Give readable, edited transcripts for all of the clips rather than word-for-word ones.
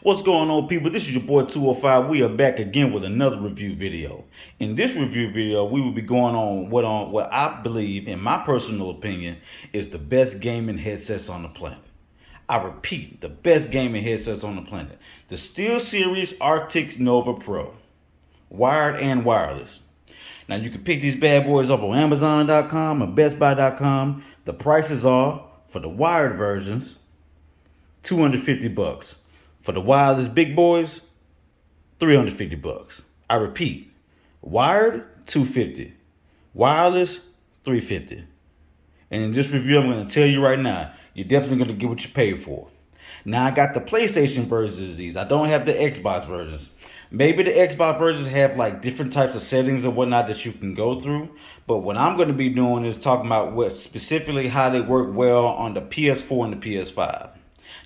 What's going on, people? This is your boy 205. We are back again with another review video. In this review video, we will be going on what I believe, in my personal opinion, is the best gaming headsets on the planet. I repeat, the best gaming headsets on the planet. The Steelseries Arctis Nova Pro. Wired and wireless. Now, you can pick these bad boys up on Amazon.com or BestBuy.com. The prices are, for the wired versions, $250. For the wireless big boys, $350. I repeat, wired, $250. Wireless, $350. And in this review, I'm going to tell you right now, you're definitely going to get what you pay for. Now, I got the PlayStation versions of these. I don't have the Xbox versions. Maybe the Xbox versions have like different types of settings and whatnot that you can go through. But what I'm going to be doing is talking about what specifically how they work well on the PS4 and the PS5.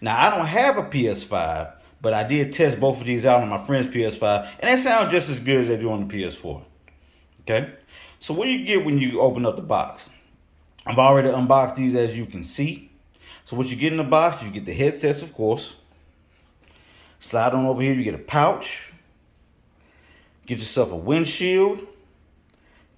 Now, I don't have a PS5, but I did test both of these out on my friend's PS5, and they sound just as good as they do on the PS4. Okay? So what do you get when you open up the box? I've already unboxed these, as you can see. So what you get in the box, you get the headsets, of course. Slide on over here, you get a pouch. Get yourself a windshield,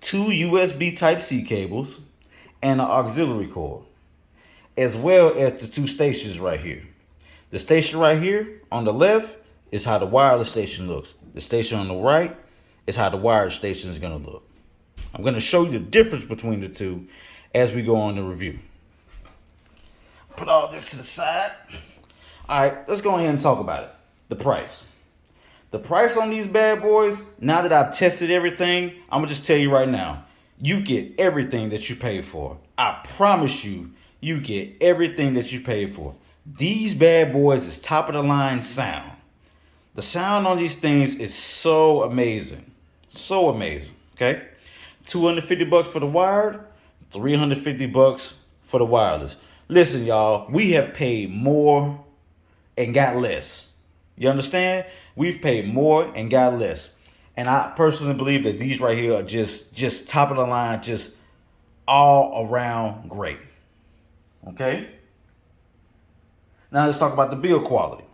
2 USB Type-C cables, and an auxiliary cord, as well as the 2 stations right here. The station right here on the left is how the wireless station looks. The station on the right is how the wired station is going to look. I'm going to show you the difference between the two as we go on the review. Put all this to the side. All right, let's go ahead and talk about it. The price. The price on these bad boys, now that I've tested everything, I'm going to just tell you right now, you get everything that you pay for. I promise you, you get everything that you pay for. These bad boys is top of the line sound. The sound on these things is so amazing. So amazing, okay? $250 for the wired, $350 for the wireless. Listen, y'all, we have paid more and got less. You understand? We've paid more and got less. And I personally believe that these right here are just top of the line, just all around great. Okay? Now let's talk about the build quality.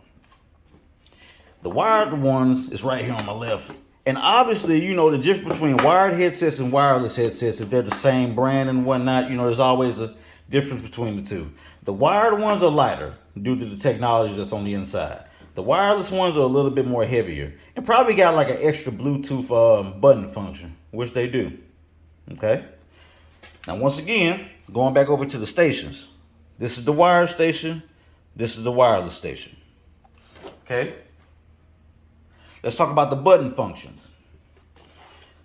The wired ones is right here on my left. And obviously, you know, the difference between wired headsets and wireless headsets, if they're the same brand and whatnot, you know, there's always a difference between the two. The wired ones are lighter due to the technology that's on the inside. The wireless ones are a little bit more heavier and probably got like an extra Bluetooth button function, which they do. Okay. Now, once again, going back over to the stations. This is the wired station. This is the wireless station. Okay. Let's talk about the button functions.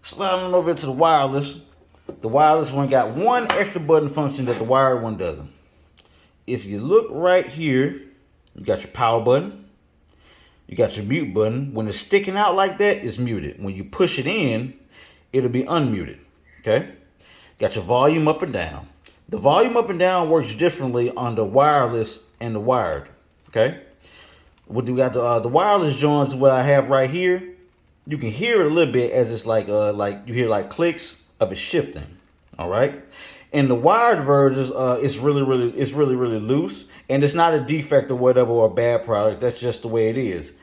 Sliding over to the wireless. The wireless one got one extra button function that the wired one doesn't. If you look right here, you got your power button. You got your mute button. When it's sticking out like that, it's muted. When you push it in, it'll be unmuted. Okay? Got your volume up and down. The volume up and down works differently on the wireless and the wired. Okay? What do we got? The wireless joints, what I have right here, you can hear it a little bit as it's like you hear like clicks of it shifting. All right? In the wired versions, it's really loose, and it's not a defect or whatever or a bad product. That's just the way it is.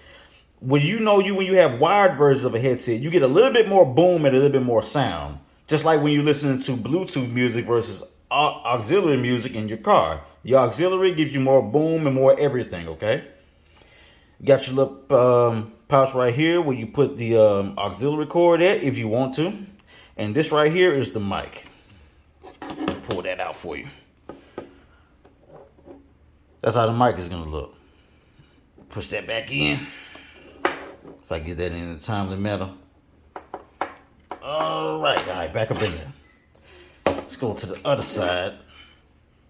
When you have wired versions of a headset, you get a little bit more boom and a little bit more sound. Just like when you listen to Bluetooth music versus auxiliary music in your car. Your auxiliary gives you more boom and more everything, okay? You got your little pouch right here where you put the auxiliary cord at if you want to. And this right here is the mic. I'll pull that out for you. That's how the mic is going to look. Push that back in. If I get that in a timely manner. All right, back up in there. Let's go to the other side.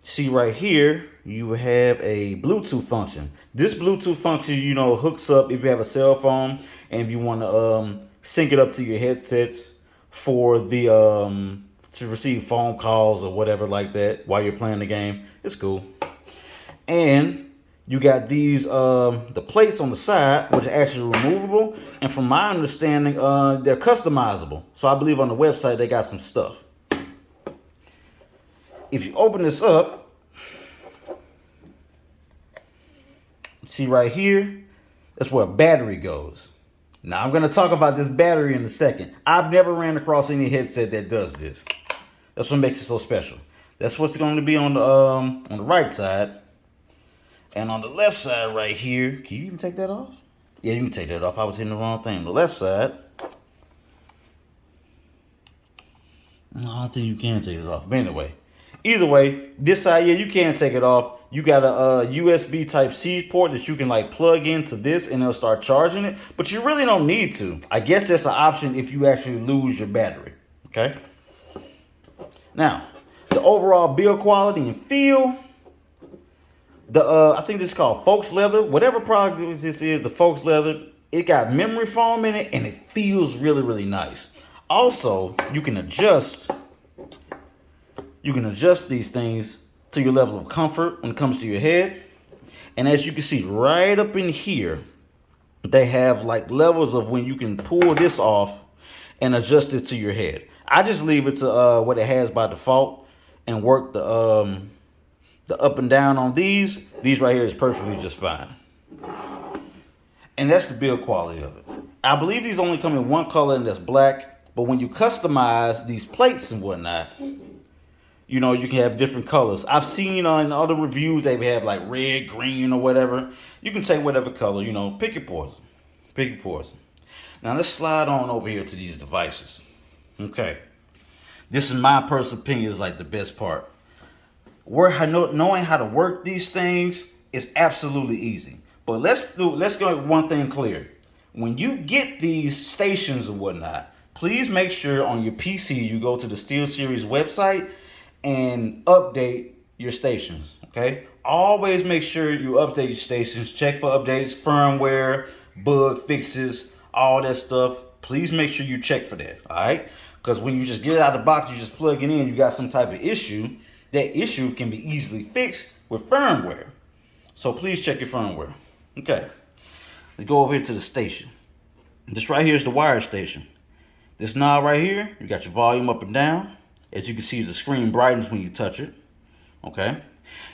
See right here, you have a Bluetooth function. This Bluetooth function, you know, hooks up if you have a cell phone and if you want to sync it up to your headsets for the to receive phone calls or whatever like that while you're playing the game. It's cool. And you got these the plates on the side, which are actually removable, and from my understanding, they're customizable. So I believe on the website they got some stuff. If you open this up, see right here, That's where battery goes. Now I'm going to talk about this battery in a second. I've never ran across any headset that does this. That's what makes it so special. That's what's going to be on the right side. And on the left side right here, can you even take that off? Yeah, you can take that off. I was hitting the wrong thing. On the left side, no, I don't think you can take it off. But anyway, either way, this side, yeah, you can take it off. You got a USB type C port that you can like plug into this and it'll start charging it. But you really don't need to. I guess that's an option if you actually lose your battery. Okay. Now, the overall build quality and feel. I think this is called Folks Leather. Whatever product this is, the Folks Leather, it got memory foam in it and it feels really, really nice. Also, you can adjust these things to your level of comfort when it comes to your head. And as you can see right up in here, they have like levels of when you can pull this off and adjust it to your head. I just leave it to what it has by default and work the up and down on these. These right here is perfectly just fine. And that's the build quality of it. I believe these only come in one color, and that's black. But when you customize these plates and whatnot, you know, you can have different colors. I've seen in other reviews they have like red, green, or whatever. You can take whatever color, you know, pick your poison. Pick your poison. Now let's slide on over here to these devices. Okay. This is my personal opinion is like the best part. Knowing how to work these things is absolutely easy. But let's go one thing clear. When you get these stations and whatnot, please make sure on your PC you go to the Steelseries website and update your stations. Okay? Always make sure you update your stations. Check for updates, firmware, bug fixes, all that stuff. Please make sure you check for that. All right? Because when you just get it out of the box, you just plug it in, you got some type of issue. That issue can be easily fixed with firmware. So please check your firmware. Okay. Let's go over here to the station. This right here is the wired station. This knob right here, you got your volume up and down. As you can see, the screen brightens when you touch it. Okay.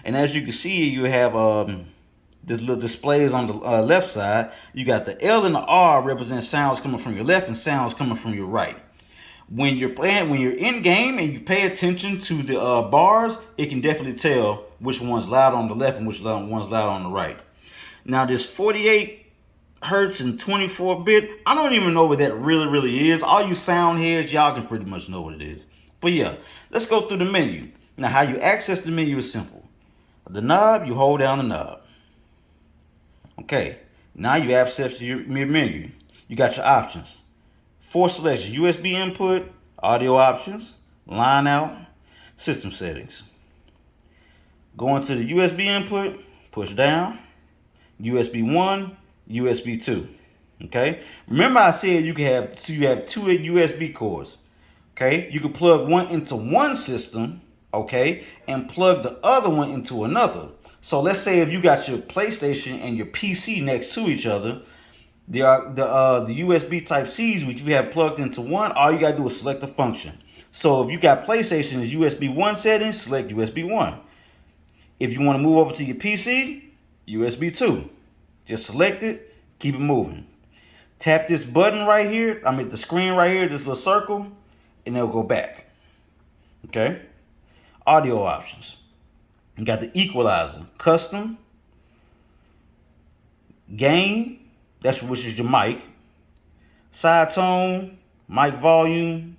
And as you can see, you have this little displays on the left side. You got the L and the R represent sounds coming from your left and sounds coming from your right. When you're in game and you pay attention to the bars, it can definitely tell which one's loud on the left and which one's loud on the right. Now this 48 hertz and 24-bit, I don't even know what that really is. All you sound heads, y'all can pretty much know what it is. But yeah, let's go through the menu. Now how you access the menu is simple. The knob, you hold down the knob. Okay, now you access your menu. You got your options. 4 selections: USB input, audio options, line out, system settings. Go into the USB input, push down, USB 1, USB 2. Okay? Remember I said you have two USB cords. Okay? You can plug one into one system, okay, and plug the other one into another. So let's say if you got your PlayStation and your PC next to each other, the USB type C's which you have plugged into one, all you gotta do is select the function. So if you got PlayStation's USB 1 settings, select USB 1. If you want to move over to your PC, USB 2. Just select it, keep it moving. Tap this button right here, the screen right here, this little circle, and it'll go back. Okay? Audio options. You got the equalizer, custom, gain, which is your mic, side tone, mic volume,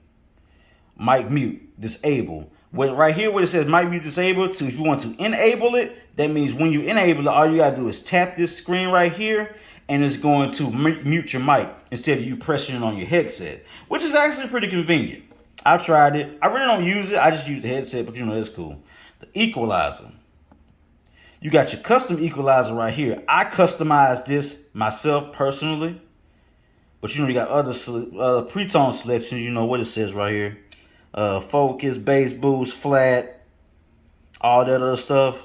mic mute, disable. Right here where it says mic mute disabled, so if you want to enable it, that means when you enable it, all you gotta do is tap this screen right here, and it's going to mute your mic instead of you pressing it on your headset, which is actually pretty convenient. I've tried it. I really don't use it. I just use the headset, but you know, that's cool. The equalizer. You got your custom equalizer right here. I customized this myself personally, but you know, you got other pre-tone selections. You know what it says right here. Focus, bass boost, flat, all that other stuff.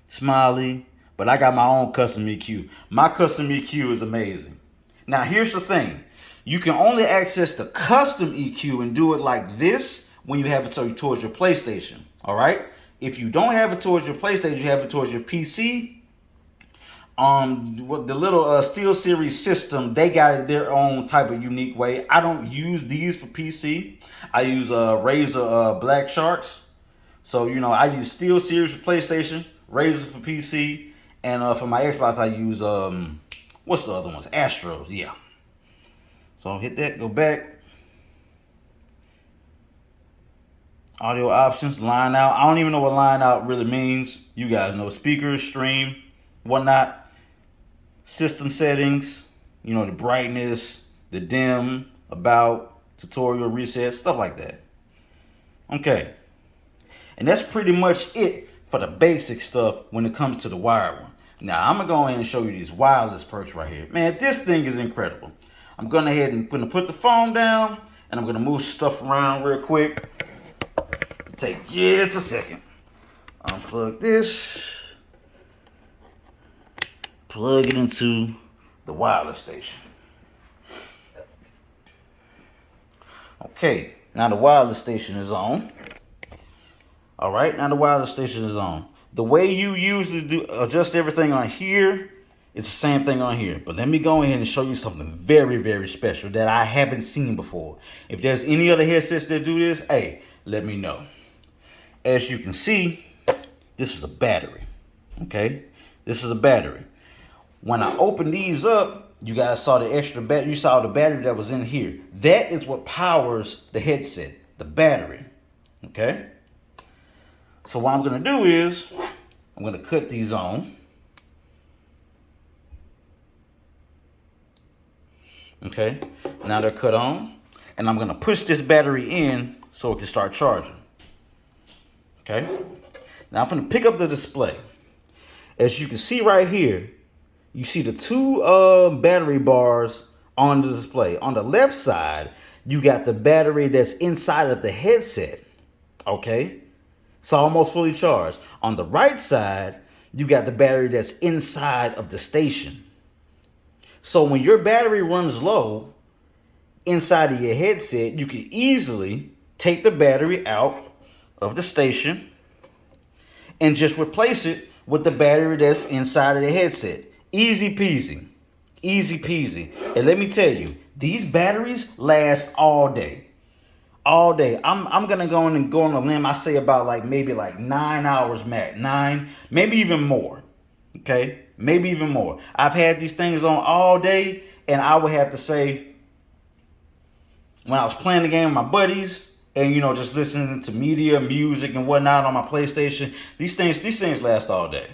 Smiley. But I got my own custom EQ. My custom EQ is amazing. Now here's the thing. You can only access the custom EQ and do it like this when you have it towards your PlayStation. All right? If you don't have it towards your PlayStation, you have it towards your PC. What the little Steelseries system, they got their own type of unique way. I don't use these for PC. I use Razer Black Sharks. So I use Steelseries for PlayStation, Razer for PC, and for my Xbox I use what's the other ones? Astros, yeah. So hit that, go back. Audio options, line out. I don't even know what line out really means. You guys know. Speakers, stream, whatnot. System settings, the brightness, the dim, about, tutorial, reset, stuff like that. Okay. And that's pretty much it for the basic stuff when it comes to the wired one. Now, I'm going to go ahead and show you these wireless perks right here. Man, this thing is incredible. I'm going ahead and put the phone down, and I'm going to move stuff around real quick. It'll take just a second. Unplug this. Plug it into the wireless station. Okay, now the wireless station is on. All right, now the wireless station is on. The way you usually adjust everything on here, it's the same thing on here. But let me go ahead and show you something very, very special that I haven't seen before. If there's any other headsets that do this, hey, let me know. As you can see, this is a battery. Okay, this is a battery. When I open these up, you guys saw the extra battery. You saw the battery that was in here. That is what powers the headset, the battery. Okay? So what I'm going to do is, I'm going to cut these on. Okay? Now they're cut on. And I'm going to push this battery in so it can start charging. Okay? Now I'm going to pick up the display. As you can see right here, you see the two battery bars on the display. On the left side, you got the battery that's inside of the headset. Okay? It's almost fully charged. On the right side, you got the battery that's inside of the station. So when your battery runs low inside of your headset, you can easily take the battery out of the station and just replace it with the battery that's inside of the headset. Easy peasy. Easy peasy. And let me tell you, these batteries last all day. All day. I'm gonna go on a limb. I say about maybe 9 hours max. 9, maybe even more. Okay? Maybe even more. I've had these things on all day, and I would have to say, when I was playing the game with my buddies, and just listening to media, music, and whatnot on my PlayStation, these things last all day.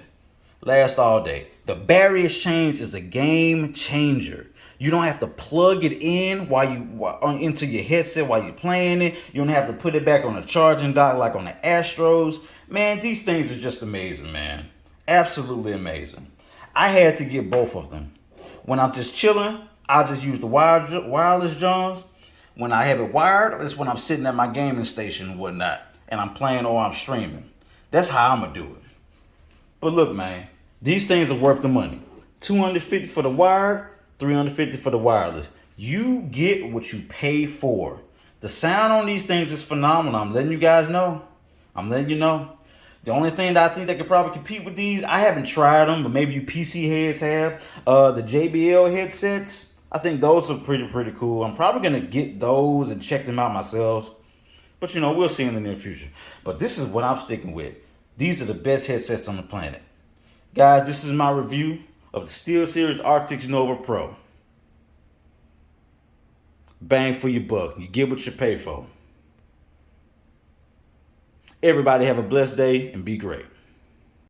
Last all day. The battery exchange is a game changer. You don't have to plug it in into your headset while you're playing it. You don't have to put it back on a charging dock like on the Astros. Man, these things are just amazing, man. Absolutely amazing. I had to get both of them. When I'm just chilling, I'll just use the wireless Johns. When I have it wired, it's when I'm sitting at my gaming station and whatnot, and I'm playing or I'm streaming. That's how I'm going to do it. But look, man, these things are worth the money. $250 for the wired, $350 for the wireless. You get what you pay for. The sound on these things is phenomenal. I'm letting you guys know. I'm letting you know. The only thing that I think that could probably compete with these, I haven't tried them, but maybe you PC heads have. The JBL headsets, I think those are pretty cool. I'm probably going to get those and check them out myself. But we'll see in the near future. But this is what I'm sticking with. These are the best headsets on the planet. Guys, this is my review of the Steelseries Arctis Nova Pro. Bang for your buck. You get what you pay for. Everybody have a blessed day and be great.